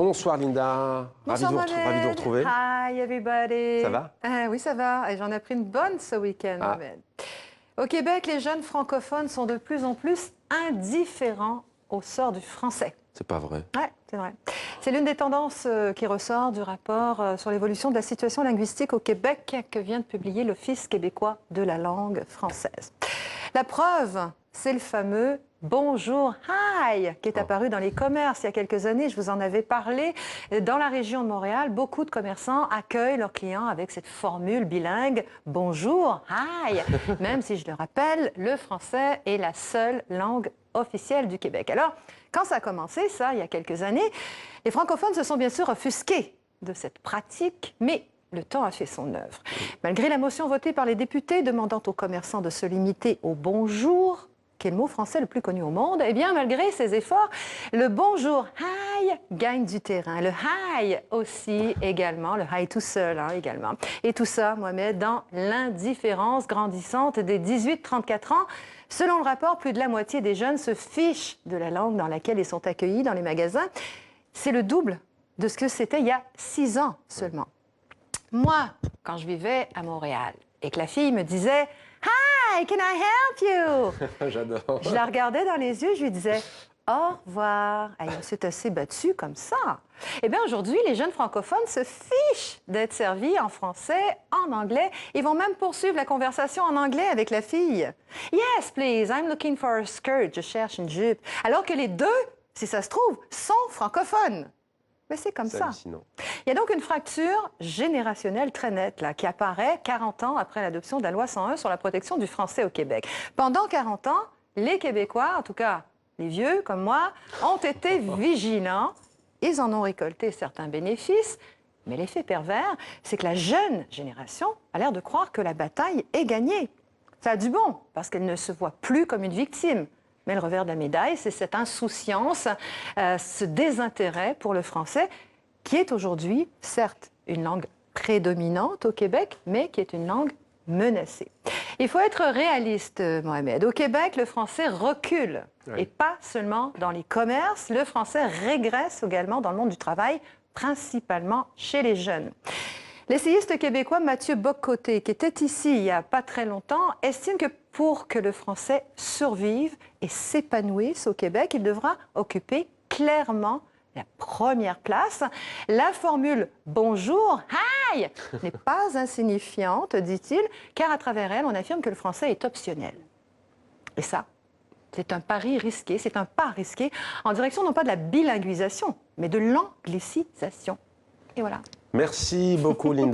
Bonsoir Linda, Bonsoir ravi de vous retrouver. Hi everybody. Ça va? Oui, ça va. Et j'en ai pris une bonne ce week-end, Mohamed. Au Québec, les jeunes francophones sont de plus en plus indifférents au sort du français. C'est pas vrai. Oui, c'est vrai. C'est l'une des tendances qui ressort du rapport sur l'évolution de la situation linguistique au Québec que vient de publier l'Office québécois de la langue française. La preuve, c'est le fameux Bonjour, hi, qui est apparu dans les commerces il y a quelques années. Je vous en avais parlé. Dans la région de Montréal, beaucoup de commerçants accueillent leurs clients avec cette formule bilingue Bonjour, hi. Même si, je le rappelle, le français est la seule langue officielle du Québec. Alors, quand ça a commencé, ça, il y a quelques années, les francophones se sont bien sûr offusqués de cette pratique, mais le temps a fait son œuvre. Malgré la motion votée par les députés demandant aux commerçants de se limiter au bonjour, qui est le mot français le plus connu au monde, eh bien, malgré ces efforts, le bonjour hi gagne du terrain. Le hi aussi également, le hi tout seul également. Et tout ça, Mohamed, dans l'indifférence grandissante des 18-34 ans. Selon le rapport, plus de la moitié des jeunes se fichent de la langue dans laquelle ils sont accueillis dans les magasins. C'est le double de ce que c'était il y a 6 ans seulement. Moi, quand je vivais à Montréal et que la fille me disait « Hi, can I help you? » J'adore. Je la regardais dans les yeux, je lui disais « Au revoir. » Elle s'est assez battue comme ça. Eh bien, aujourd'hui, les jeunes francophones se fichent d'être servis en français, en anglais. Ils vont même poursuivre la conversation en anglais avec la fille. « Yes, please, I'm looking for a skirt. » Je cherche une jupe. Alors que les deux, si ça se trouve, sont francophones. Mais c'est comme ça. Il y a donc une fracture générationnelle très nette là, qui apparaît 40 ans après l'adoption de la loi 101 sur la protection du français au Québec. Pendant 40 ans, les Québécois, en tout cas les vieux comme moi, ont été vigilants. Ils en ont récolté certains bénéfices. Mais l'effet pervers, c'est que la jeune génération a l'air de croire que la bataille est gagnée. Ça a du bon, parce qu'elle ne se voit plus comme une victime. Mais le revers de la médaille, c'est cette insouciance, ce désintérêt pour le français, qui est aujourd'hui, certes, une langue prédominante au Québec, mais qui est une langue menacée. Il faut être réaliste, Mohamed. Au Québec, le français recule, et pas seulement dans les commerces. Le français régresse également dans le monde du travail, principalement chez les jeunes. L'essayiste québécois Mathieu Bock-Côté, qui était ici il n'y a pas très longtemps, estime que pour que le français survive et s'épanouisse au Québec, il devra occuper clairement la première place. La formule « bonjour, hi » n'est pas insignifiante, dit-il, car à travers elle, on affirme que le français est optionnel. Et ça, c'est un pari risqué, c'est un pas risqué en direction non pas de la bilinguisation, mais de l'anglicisation. Et voilà. Merci beaucoup Linda.